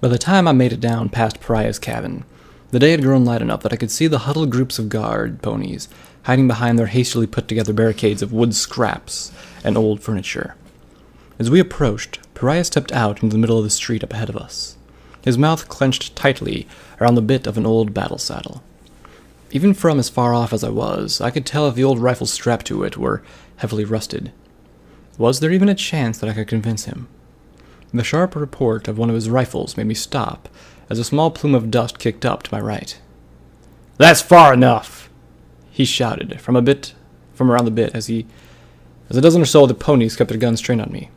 By the time I made it down past Pariah's cabin, the day had grown light enough that I could see the huddled groups of guard ponies hiding behind their hastily put-together barricades of wood scraps and old furniture. As we approached, Pariah stepped out into the middle of the street up ahead of us, his mouth clenched tightly around the bit of an old battle saddle. Even from as far off as I was, I could tell if the old rifles strapped to it were heavily rusted. Was there even a chance that I could convince him? The sharp report of one of his rifles made me stop as a small plume of dust kicked up to my right. "That's far enough!" he shouted from around the bit as a dozen or so of the ponies kept their guns trained on me.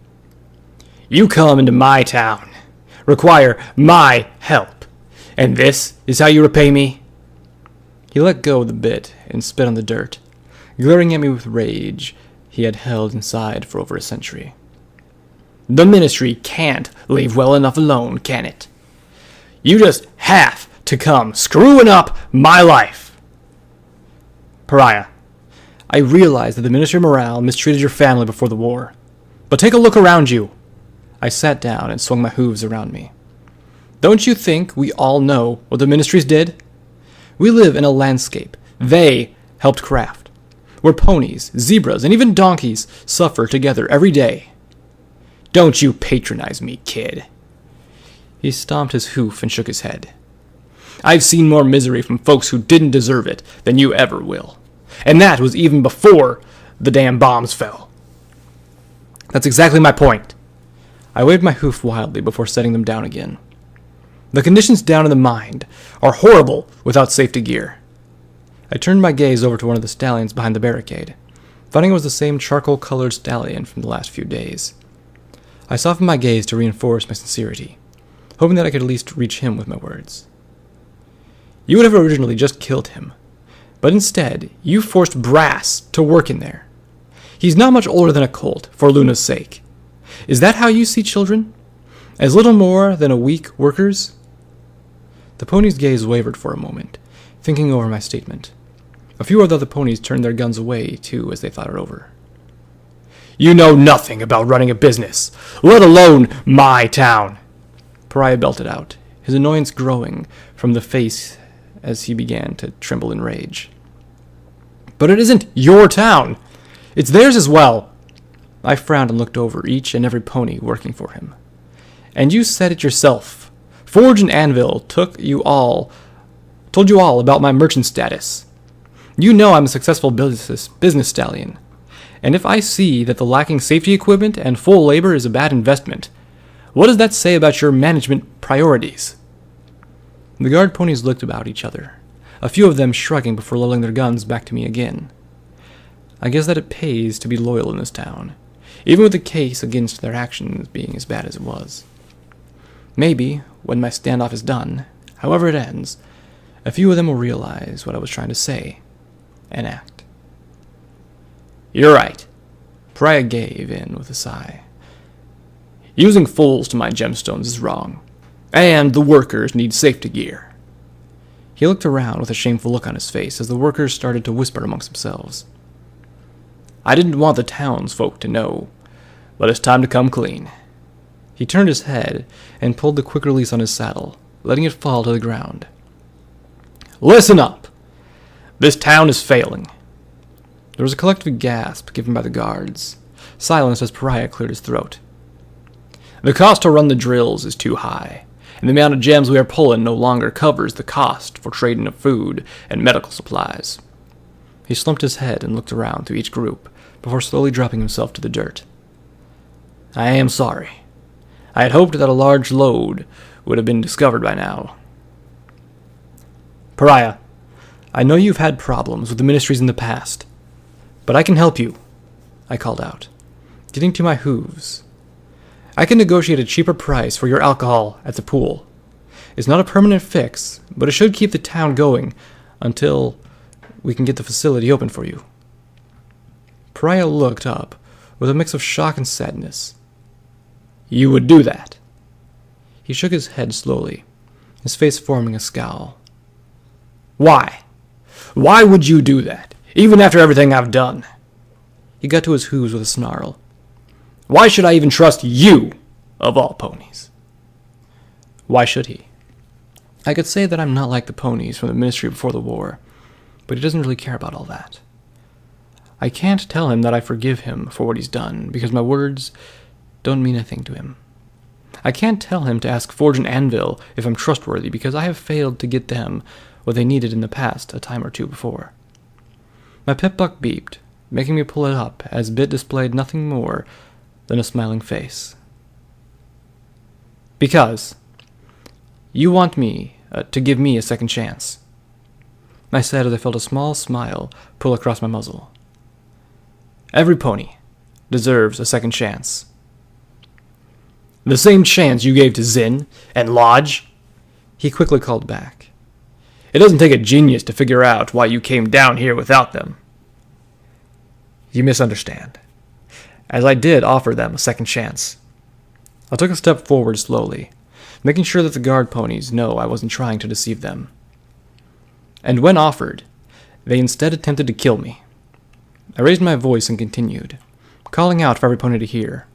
"You come into my town, require my help, and this is how you repay me?" He let go of the bit and spit on the dirt, glaring at me with rage he had held inside for over a century. "The ministry can't leave well enough alone, can it? You just have to come screwing up my life." "Pariah, I realize that the Ministry of Morale mistreated your family before the war, but take a look around you." I sat down and swung my hooves around me. "Don't you think we all know what the ministries did? We live in a landscape they helped craft, where ponies, zebras, and even donkeys suffer together every day. Don't you patronize me, kid." He stomped his hoof and shook his head. "I've seen more misery from folks who didn't deserve it than you ever will. And that was even before the damn bombs fell." "That's exactly my point." I waved my hoof wildly before setting them down again. "The conditions down in the mine are horrible without safety gear." I turned my gaze over to one of the stallions behind the barricade, finding it was the same charcoal-colored stallion from the last few days. I softened my gaze to reinforce my sincerity, hoping that I could at least reach him with my words. "You would have originally just killed him, but instead you forced Brass to work in there. He's not much older than a colt, for Luna's sake. Is that how you see children? As little more than weak workers?" The pony's gaze wavered for a moment, thinking over my statement. A few of the other ponies turned their guns away, too, as they thought it over. "You know nothing about running a business, let alone my town," Pariah belted out, his annoyance growing from the face as he began to tremble in rage. "But it isn't your town. It's theirs as well." I frowned and looked over each and every pony working for him. "And you said it yourself. Forge and Anvil told you all about my merchant status. You know I'm a successful business stallion. And if I see that the lacking safety equipment and full labor is a bad investment, what does that say about your management priorities?" The guard ponies looked about each other, a few of them shrugging before leveling their guns back to me again. I guess that it pays to be loyal in this town, even with the case against their actions being as bad as it was. Maybe, when my standoff is done, however it ends, a few of them will realize what I was trying to say and act. "You're right," Pariah gave in with a sigh. "Using fools to mine gemstones is wrong, and the workers need safety gear." He looked around with a shameful look on his face as the workers started to whisper amongst themselves. "I didn't want the townsfolk to know, but it's time to come clean." He turned his head and pulled the quick release on his saddle, letting it fall to the ground. "Listen up! This town is failing." There was a collective gasp given by the guards, silenced as Pariah cleared his throat. "The cost to run the drills is too high, and the amount of gems we are pulling no longer covers the cost for trading of food and medical supplies." He slumped his head and looked around to each group before slowly dropping himself to the dirt. "I am sorry. I had hoped that a large load would have been discovered by now." "Pariah, I know you've had problems with the ministries in the past, but I can help you," I called out, getting to my hooves. "I can negotiate a cheaper price for your alcohol at the pool. It's not a permanent fix, but it should keep the town going until we can get the facility open for you." Pariah looked up with a mix of shock and sadness. "You would do that?" He shook his head slowly, his face forming a scowl. "Why? Why would you do that, even after everything I've done?" He got to his hooves with a snarl. "Why should I even trust you, of all ponies?" Why should he? I could say that I'm not like the ponies from the ministry before the war, but he doesn't really care about all that. I can't tell him that I forgive him for what he's done, because my words don't mean a thing to him. I can't tell him to ask Forge and Anvil if I'm trustworthy, because I have failed to get them what they needed in the past a time or two before. My pip-buck beeped, making me pull it up as Bit displayed nothing more than a smiling face. Because you want me to give me a second chance, I said as I felt a small smile pull across my muzzle. Every pony deserves a second chance. The same chance you gave to Zinn and Lodge? He quickly called back. It doesn't take a genius to figure out why you came down here without them. You misunderstand, as I did offer them a second chance. I took a step forward slowly, making sure that the guard ponies know I wasn't trying to deceive them. And when offered, they instead attempted to kill me. I raised my voice and continued, calling out for every pony to hear.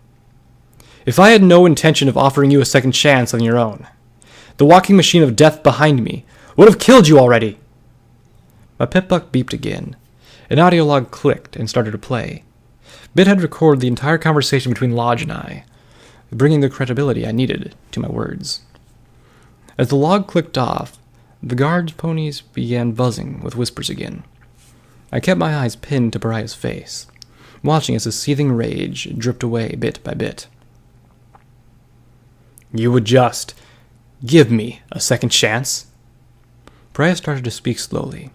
If I had no intention of offering you a second chance on your own, the walking machine of death behind me would have killed you already. My pip-buck beeped again. An audio log clicked and started to play. Bit had recorded the entire conversation between Lodge and I, bringing the credibility I needed to my words. As the log clicked off, the guard's ponies began buzzing with whispers again. I kept my eyes pinned to Pariah's face, watching as his seething rage dripped away bit by bit. You would just give me a second chance? Pariah started to speak slowly,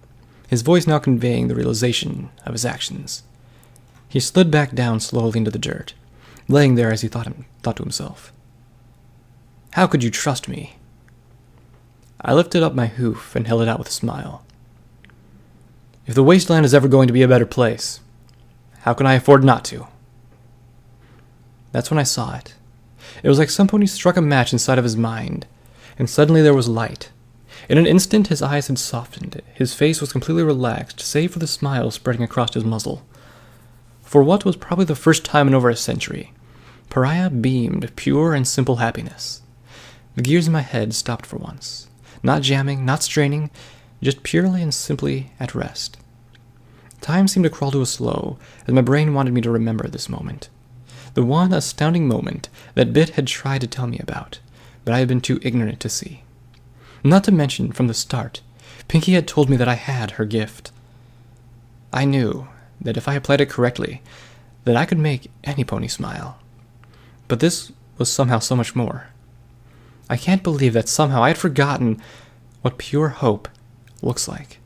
his voice now conveying the realization of his actions. He slid back down slowly into the dirt, laying there as he thought to himself. How could you trust me? I lifted up my hoof and held it out with a smile. If the wasteland is ever going to be a better place, how can I afford not to? That's when I saw it. It was like some pony struck a match inside of his mind, and suddenly there was light. In an instant, his eyes had softened. His face was completely relaxed, save for the smile spreading across his muzzle. For what was probably the first time in over a century, Pariah beamed pure and simple happiness. The gears in my head stopped for once. Not jamming, not straining, just purely and simply at rest. Time seemed to crawl to a slow, as my brain wanted me to remember this moment. The one astounding moment that Bit had tried to tell me about, but I had been too ignorant to see. Not to mention, from the start, Pinky had told me that I had her gift. I knew that if I applied it correctly, that I could make any pony smile. But this was somehow so much more. I can't believe that somehow I had forgotten what pure hope looks like.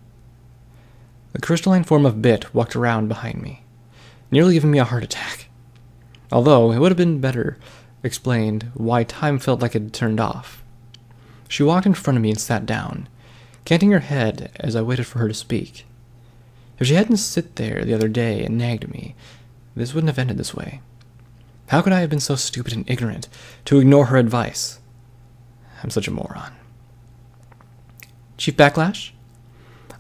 The crystalline form of Bit walked around behind me, nearly giving me a heart attack. Although it would have been better explained why time felt like it had turned off. She walked in front of me and sat down, canting her head as I waited for her to speak. If she hadn't sit there the other day and nagged at me, this wouldn't have ended this way. How could I have been so stupid and ignorant to ignore her advice? I'm such a moron. Chief Backlash?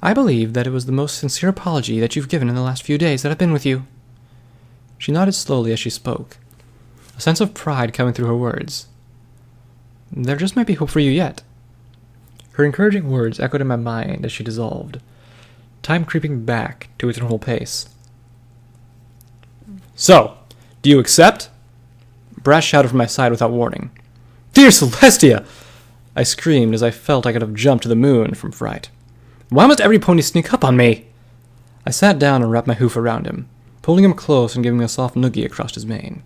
I believe that it was the most sincere apology that you've given in the last few days that I've been with you. She nodded slowly as she spoke, a sense of pride coming through her words. There just might be hope for you yet. Her encouraging words echoed in my mind as she dissolved, time creeping back to its normal pace. So, do you accept? Brass shouted from my side without warning. Dear Celestia! I screamed as I felt I could have jumped to the moon from fright. Why must every pony sneak up on me? I sat down and wrapped my hoof around him, pulling him close and giving me a soft noogie across his mane.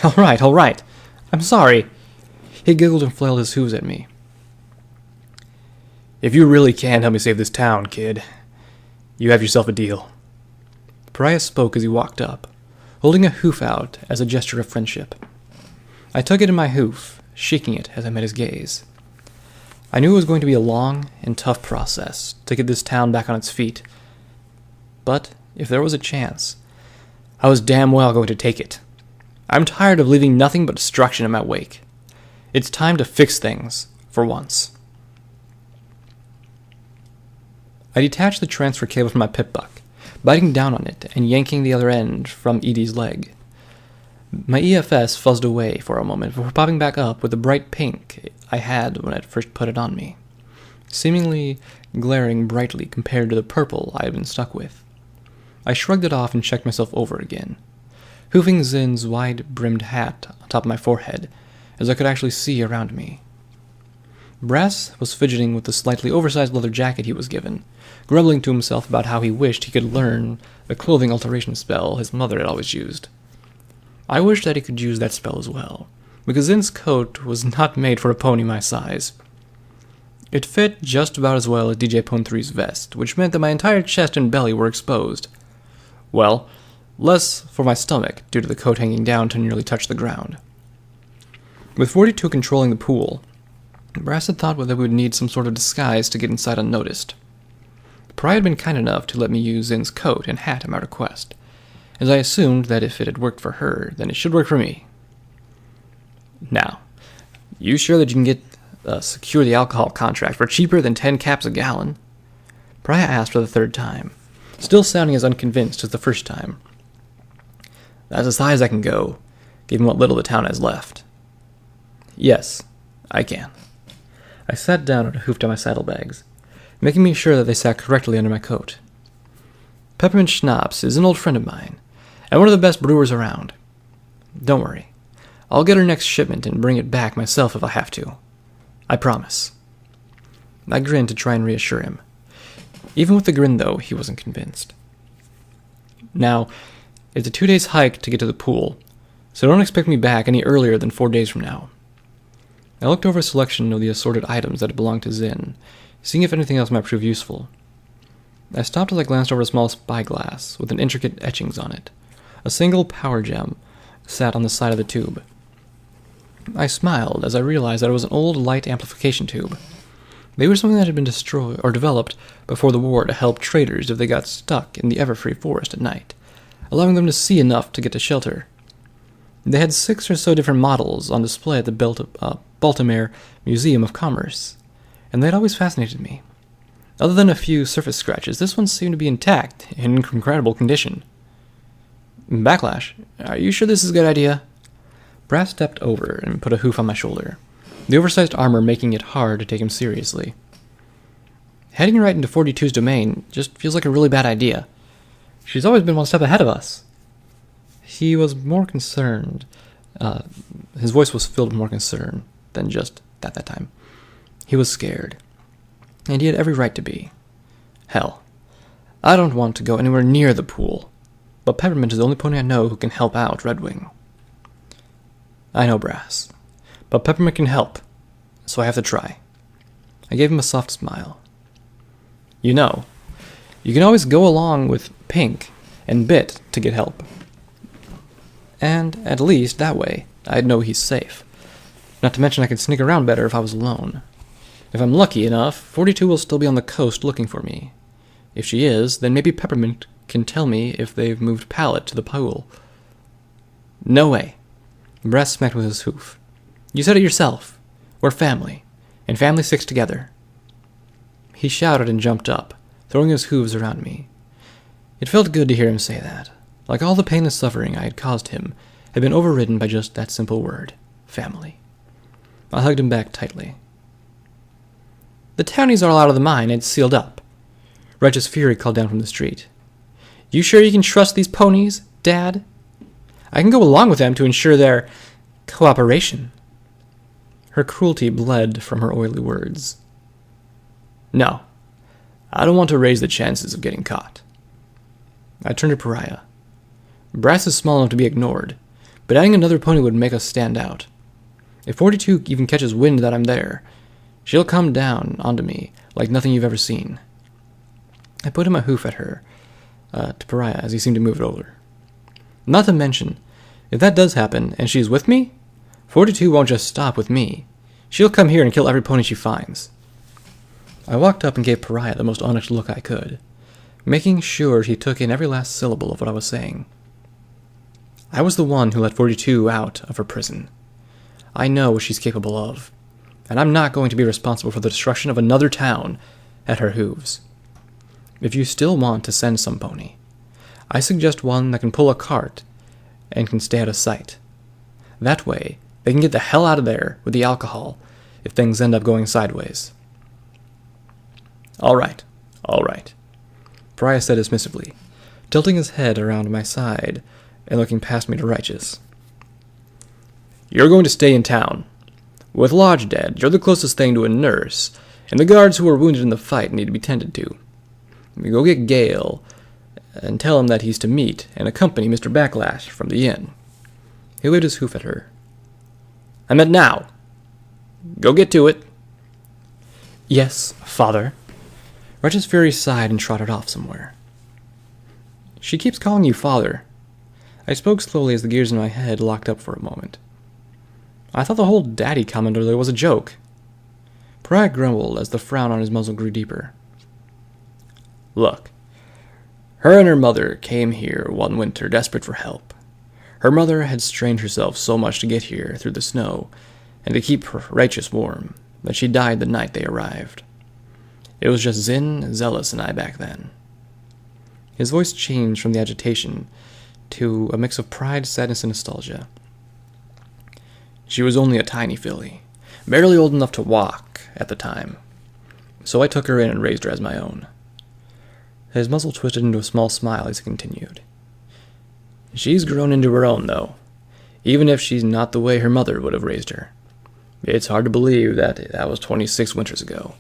All right. I'm sorry. He giggled and flailed his hooves at me. If you really can help me save this town, kid, you have yourself a deal. Pariah spoke as he walked up, holding a hoof out as a gesture of friendship. I took it in my hoof, shaking it as I met his gaze. I knew it was going to be a long and tough process to get this town back on its feet. But if there was a chance, I was damn well going to take it. I'm tired of leaving nothing but destruction in my wake. It's time to fix things, for once. I detached the transfer cable from my pip-buck, biting down on it and yanking the other end from Edie's leg. My EFS fuzzed away for a moment before popping back up with a bright pink I had when I'd first put it on me, seemingly glaring brightly compared to the purple I had been stuck with. I shrugged it off and checked myself over again, hoofing Zin's wide-brimmed hat on top of my forehead, as I could actually see around me. Brass was fidgeting with the slightly oversized leather jacket he was given, grumbling to himself about how he wished he could learn the clothing alteration spell his mother had always used. I wished that he could use that spell as well, because Zin's coat was not made for a pony my size. It fit just about as well as DJ Pone 3's vest, which meant that my entire chest and belly were exposed. Well, less for my stomach, due to the coat hanging down to nearly touch the ground. With 42 controlling the pool, Brass had thought that we would need some sort of disguise to get inside unnoticed. Pariah had been kind enough to let me use Zin's coat and hat at my request, as I assumed that if it had worked for her, then it should work for me. Now, you sure that you can secure the alcohol contract for cheaper than 10 caps a gallon? Pariah asked for the third time, still sounding as unconvinced as the first time. That's as high as I can go, given what little the town has left. Yes, I can. I sat down and hoofed on my saddlebags, making me sure that they sat correctly under my coat. Peppermint Schnapps is an old friend of mine, and one of the best brewers around. Don't worry, I'll get her next shipment and bring it back myself if I have to. I promise. I grinned to try and reassure him. Even with the grin, though, he wasn't convinced. Now, it's a 2 days hike to get to the pool, so don't expect me back any earlier than 4 days from now. I looked over a selection of the assorted items that had belonged to Zin, seeing if anything else might prove useful. I stopped as I glanced over a small spyglass with an intricate etchings on it. A single power gem sat on the side of the tube. I smiled as I realized that it was an old light amplification tube. They were something that had been destroyed or developed before the war to help traders if they got stuck in the Everfree forest at night, allowing them to see enough to get to shelter. They had 6 or so different models on display at the Baltimore Museum of Commerce, and they had always fascinated me. Other than a few surface scratches, this one seemed to be intact and in incredible condition. Backlash, are you sure this is a good idea? Brass stepped over and put a hoof on my shoulder, the oversized armor making it hard to take him seriously. Heading right into 42's domain just feels like a really bad idea. She's always been one step ahead of us. He was more concerned. His voice was filled with more concern than just at that time. He was scared, and he had every right to be. Hell, I don't want to go anywhere near the pool, but Peppermint is the only pony I know who can help out Redwing. I know, Brass, but Peppermint can help, so I have to try. I gave him a soft smile. You know, you can always go along with Pink and Bit to get help. And, at least, that way, I'd know he's safe. Not to mention I could sneak around better if I was alone. If I'm lucky enough, 42 will still be on the coast looking for me. If she is, then maybe Peppermint can tell me if they've moved Pallet to the pool. No way. Brass smacked with his hoof. You said it yourself. We're family, and family sticks together. He shouted and jumped up, throwing his hooves around me. It felt good to hear him say that. Like all the pain and suffering I had caused him had been overridden by just that simple word, family. I hugged him back tightly. The townies are all out of the mine and sealed up. Righteous Fury called down from the street. You sure you can trust these ponies, Dad? I can go along with them to ensure their cooperation. Her cruelty bled from her oily words. No, I don't want to raise the chances of getting caught. I turned to Pariah. Brass is small enough to be ignored, but adding another pony would make us stand out. If 42 even catches wind that I'm there, she'll come down onto me like nothing you've ever seen. I put in my hoof at her, to Pariah, as he seemed to move it over. Not to mention, if that does happen and she's with me, 42 won't just stop with me. She'll come here and kill every pony she finds. I walked up and gave Pariah the most honest look I could, making sure he took in every last syllable of what I was saying. I was the one who let 42 out of her prison. I know what she's capable of, and I'm not going to be responsible for the destruction of another town at her hooves. If you still want to send some pony, I suggest one that can pull a cart and can stay out of sight. That way, they can get the hell out of there with the alcohol if things end up going sideways. All right. Pariah said dismissively, tilting his head around my side and looking past me to Righteous. You're going to stay in town. With Lodge dead, you're the closest thing to a nurse, and the guards who were wounded in the fight need to be tended to. You go get Gale and tell him that he's to meet and accompany Mr. Backlash from the inn. He waved his hoof at her. I meant now. Go get to it. Yes, father. Righteous Fury sighed and trotted off somewhere. She keeps calling you father. I spoke slowly as the gears in my head locked up for a moment. I thought the whole daddy comment earlier was a joke. Pariah grumbled as the frown on his muzzle grew deeper. Look, her and her mother came here one winter desperate for help. Her mother had strained herself so much to get here through the snow and to keep her Righteous warm that she died the night they arrived. It was just Zinn, Zealous, and I back then. His voice changed from the agitation to a mix of pride, sadness, and nostalgia. She was only a tiny filly, barely old enough to walk at the time, so I took her in and raised her as my own. His muzzle twisted into a small smile as he continued. She's grown into her own, though, even if she's not the way her mother would have raised her. It's hard to believe that was 26 winters ago,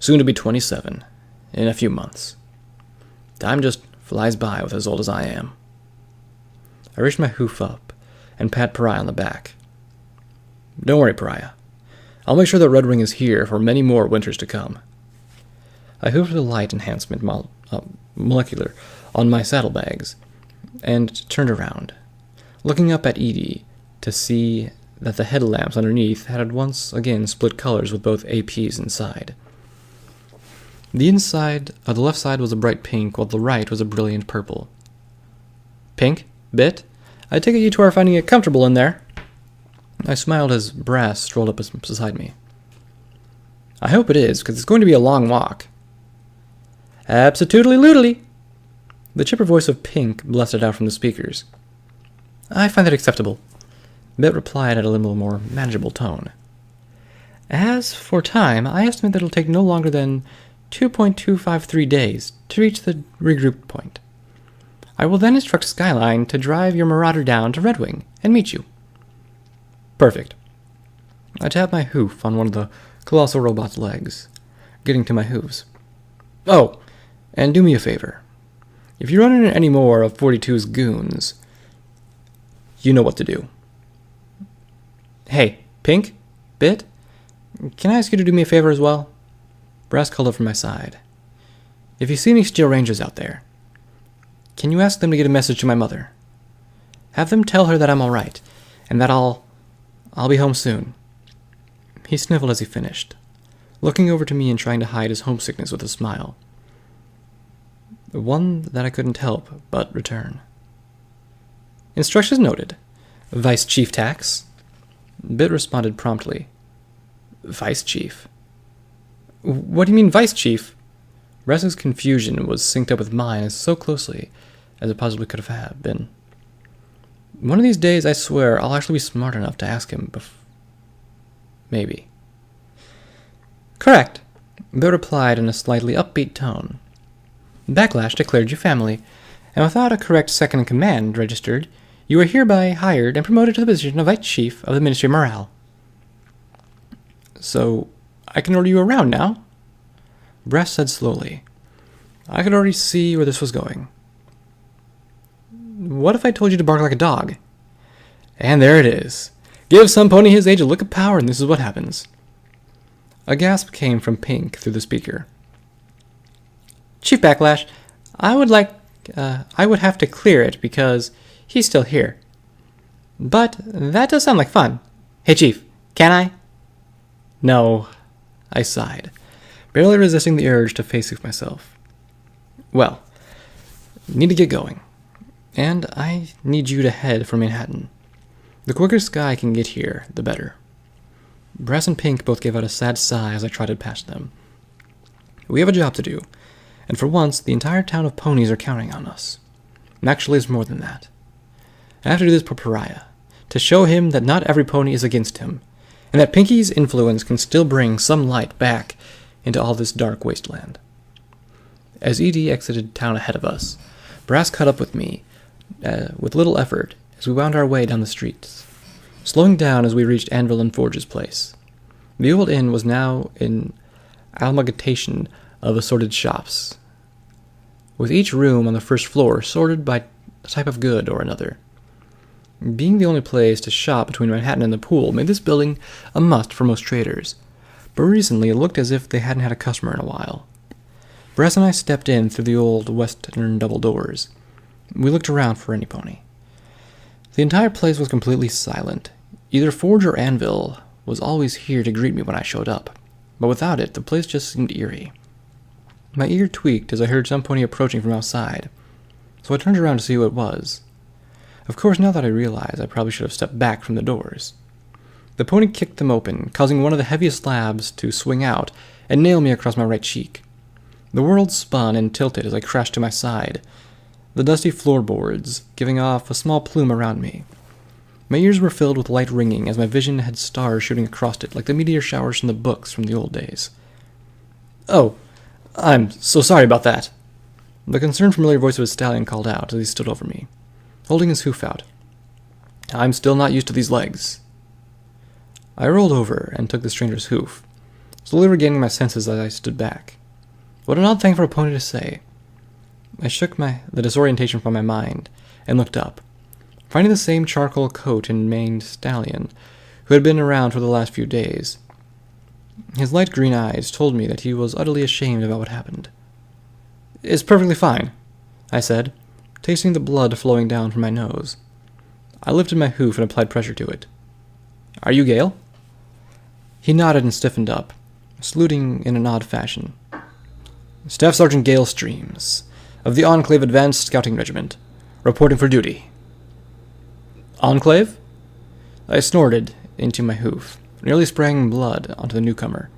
soon to be 27, in a few months. Time just flies by with as old as I am. I reached my hoof up and pat Pariah on the back. Don't worry, Pariah. I'll make sure that Red Ring is here for many more winters to come. I hoofed the light enhancement molecular on my saddlebags and turned around, looking up at Edie to see that the headlamps underneath had once again split colors with both APs inside. The left side was a bright pink, while the right was a brilliant purple. Pink? Bit? I take it you two are finding it comfortable in there. I smiled as Brass strolled up beside me. I hope it is, because it's going to be a long walk. Abso-toodly-loodly. The chipper voice of Pink blasted out from the speakers. I find that acceptable. Bit replied at a little more manageable tone. As for time, I estimate that it'll take no longer than 2.253 days to reach the regroup point. I will then instruct Skyline to drive your marauder down to Red Wing and meet you. Perfect. I tapped my hoof on one of the colossal robot's legs, getting to my hooves. Oh, and do me a favor. If you run into any more of 42's goons, you know what to do. Hey, Pink? Bit? Can I ask you to do me a favor as well? Brass called up from my side. If you see any Steel Rangers out there, can you ask them to get a message to my mother? Have them tell her that I'm all right, and that I'll be home soon. He sniffled as he finished, looking over to me and trying to hide his homesickness with a smile. One that I couldn't help but return. Instructions noted. Vice Chief Tax. Bit responded promptly. Vice Chief? What do you mean, Vice Chief? Brass's confusion was synced up with mine so closely as it possibly could have been. One of these days, I swear, I'll actually be smart enough to ask him maybe. Correct, Bit replied in a slightly upbeat tone. Backlash declared you family, and without a correct second in command registered, you are hereby hired and promoted to the position of Vice Chief of the Ministry of Morale. So, I can order you around now? Brass said slowly. I could already see where this was going. What if I told you to bark like a dog? And there it is. Give some pony his age a look of power, and this is what happens. A gasp came from Pink through the speaker. Chief Backlash, I would have to clear it because he's still here. But that does sound like fun. Hey, Chief, can I? No, I sighed, barely resisting the urge to face with myself. Well, need to get going. And I need you to head for Manhattan. The quicker Sky can get here, the better. Brass and Pink both gave out a sad sigh as I trotted past them. We have a job to do, and for once, the entire town of ponies are counting on us. And actually, it's more than that. I have to do this for Pariah, to show him that not every pony is against him, and that Pinky's influence can still bring some light back into all this dark wasteland. As Edie exited town ahead of us, Brass caught up with me with little effort as we wound our way down the streets, slowing down as we reached Anvil and Forge's place. The old inn was now an amalgamation of assorted shops, with each room on the first floor sorted by type of good or another. Being the only place to shop between Manhattan and the Pool made this building a must for most traders, but recently it looked as if they hadn't had a customer in a while. Brass and I stepped in through the old western double doors. We looked around for any pony. The entire place was completely silent. Either Forge or Anvil was always here to greet me when I showed up, but without it, the place just seemed eerie. My ear tweaked as I heard some pony approaching from outside, so I turned around to see who it was. Of course, now that I realize, I probably should have stepped back from the doors. The pony kicked them open, causing one of the heaviest slabs to swing out and nail me across my right cheek. The world spun and tilted as I crashed to my side, the dusty floorboards giving off a small plume around me. My ears were filled with light ringing as my vision had stars shooting across it like the meteor showers from the books from the old days. "Oh, I'm so sorry about that," the concerned familiar voice of his stallion called out as he stood over me, holding his hoof out. "I'm still not used to these legs." I rolled over and took the stranger's hoof, slowly regaining my senses as I stood back. What an odd thing for a pony to say. I shook the disorientation from my mind and looked up, finding the same charcoal coat and maned stallion who had been around for the last few days. His light green eyes told me that he was utterly ashamed about what happened. "It's perfectly fine," I said, tasting the blood flowing down from my nose. I lifted my hoof and applied pressure to it. "Are you Gale?" He nodded and stiffened up, saluting in an odd fashion. "Staff Sergeant Gale Streams, of the Enclave Advanced Scouting Regiment, reporting for duty." "Enclave?" I snorted into my hoof, nearly spraying blood onto the newcomer.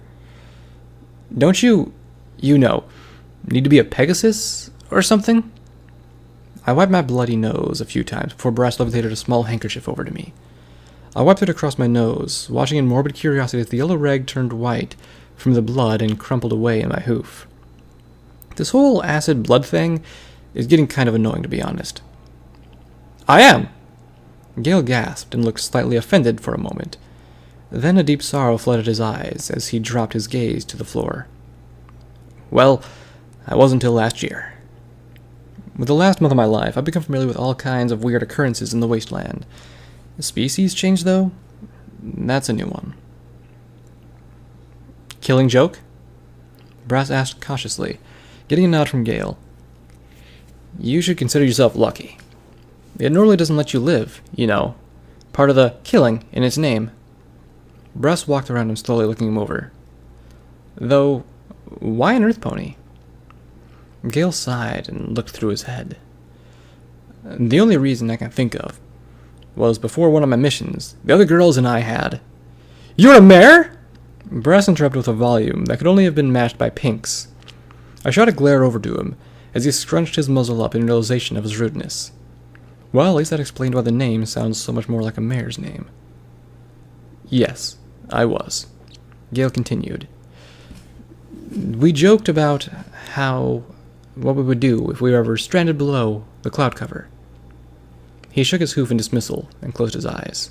"Don't you need to be a Pegasus or something?" I wiped my bloody nose a few times before Brass levitated a small handkerchief over to me. I wiped it across my nose, watching in morbid curiosity as the yellow rag turned white from the blood and crumpled away in my hoof. This whole acid blood thing is getting kind of annoying, to be honest. "I am!" Gale gasped and looked slightly offended for a moment. Then a deep sorrow flooded his eyes as he dropped his gaze to the floor. "Well, I was until last year. With the last month of my life, I've become familiar with all kinds of weird occurrences in the wasteland. The species change, though? That's a new one." "Killing joke?" Brass asked cautiously, getting a nod from Gale. "You should consider yourself lucky. It normally doesn't let you live, part of the killing in its name." Brass walked around him slowly, looking him over. "Though, why an earth pony?" Gale sighed and looked through his head. "The only reason I can think of was before one of my missions, the other girls and I had—" "You're a mare?" Brass interrupted with a volume that could only have been matched by Pink's. I shot a glare over to him as he scrunched his muzzle up in realization of his rudeness. Well, at least that explained why the name sounds so much more like a mare's name. "Yes, I was," Gale continued. "We joked about what we would do if we were ever stranded below the cloud cover." He shook his hoof in dismissal and closed his eyes.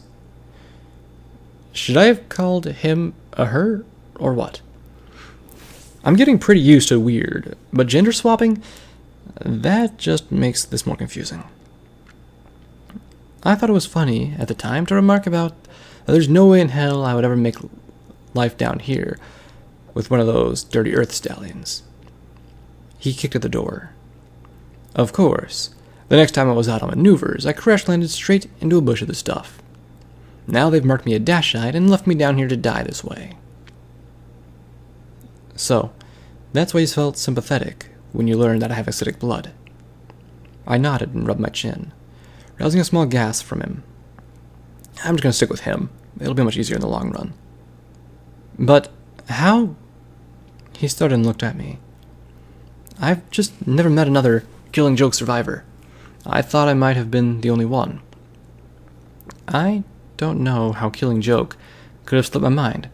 Should I have called him a her, or what? I'm getting pretty used to weird, but gender swapping? That just makes this more confusing. I thought it was funny at the time to remark about that there's no way in hell I would ever make life down here with one of those dirty earth stallions. He kicked at the door. Of course, the next time I was out on maneuvers, I crash-landed straight into a bush of the stuff. Now they've marked me a Dashite and left me down here to die this way. So, that's why you felt sympathetic when you learned that I have acidic blood. I nodded and rubbed my chin, rousing a small gasp from him. I'm just going to stick with him. It'll be much easier in the long run. But how? He started and looked at me. I've just never met another Killing Joke survivor. I thought I might have been the only one. I don't know how Killing Joke could have slipped my mind.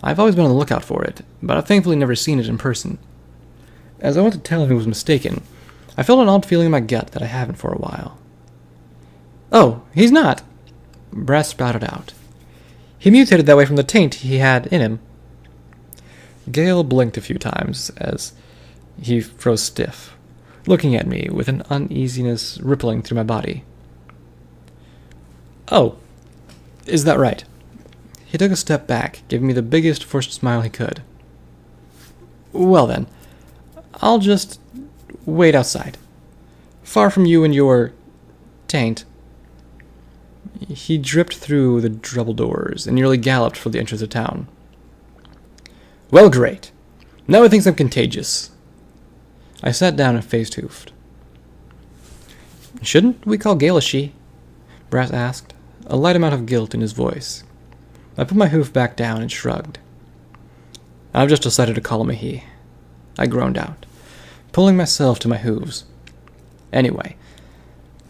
I've always been on the lookout for it, but I've thankfully never seen it in person. As I went to tell him he was mistaken, I felt an odd feeling in my gut that I haven't for a while. "Oh, he's not!" Brass spouted out. "He mutated that way from the taint he had in him." Gale blinked a few times as he froze stiff, looking at me with an uneasiness rippling through my body. "Oh, is that right?" He took a step back, giving me the biggest forced smile he could. "Well then, I'll just wait outside, far from you and your taint." He dripped through the double doors and nearly galloped for the entrance of town. "Well, great. Now he thinks I'm contagious." I sat down and faced Hooft. "Shouldn't we call Gale a she?" Brass asked, a light amount of guilt in his voice. I put my hoof back down and shrugged. "I've just decided to call him a he," I groaned out, pulling myself to my hooves. "Anyway,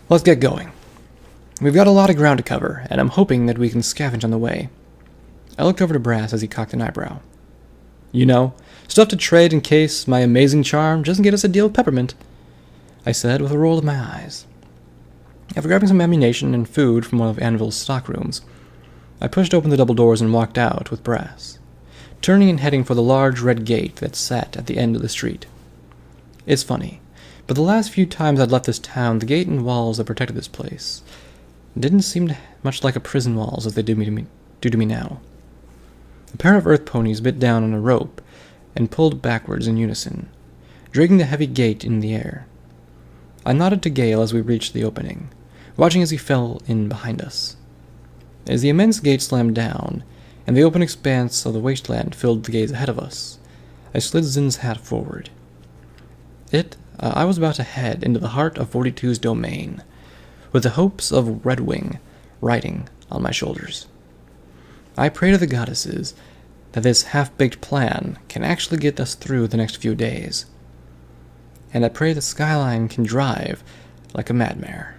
let's get going. We've got a lot of ground to cover, and I'm hoping that we can scavenge on the way." I looked over to Brass as he cocked an eyebrow. "You know, stuff to trade in case my amazing charm doesn't get us a deal with Peppermint," I said with a roll of my eyes. After grabbing some ammunition and food from one of Anvil's stockrooms, I pushed open the double doors and walked out with Brass, turning and heading for the large red gate that sat at the end of the street. It's funny, but the last few times I'd left this town, the gate and walls that protected this place didn't seem much like a prison walls as they do to me now. A pair of earth ponies bit down on a rope and pulled backwards in unison, dragging the heavy gate in the air. I nodded to Gale as we reached the opening, watching as he fell in behind us. As the immense gate slammed down, and the open expanse of the wasteland filled the gaze ahead of us, I slid Zin's hat forward. I was about to head into the heart of 42's domain, with the hopes of Red Wing riding on my shoulders. I pray to the goddesses that this half-baked plan can actually get us through the next few days, and I pray the Skyline can drive like a madmare.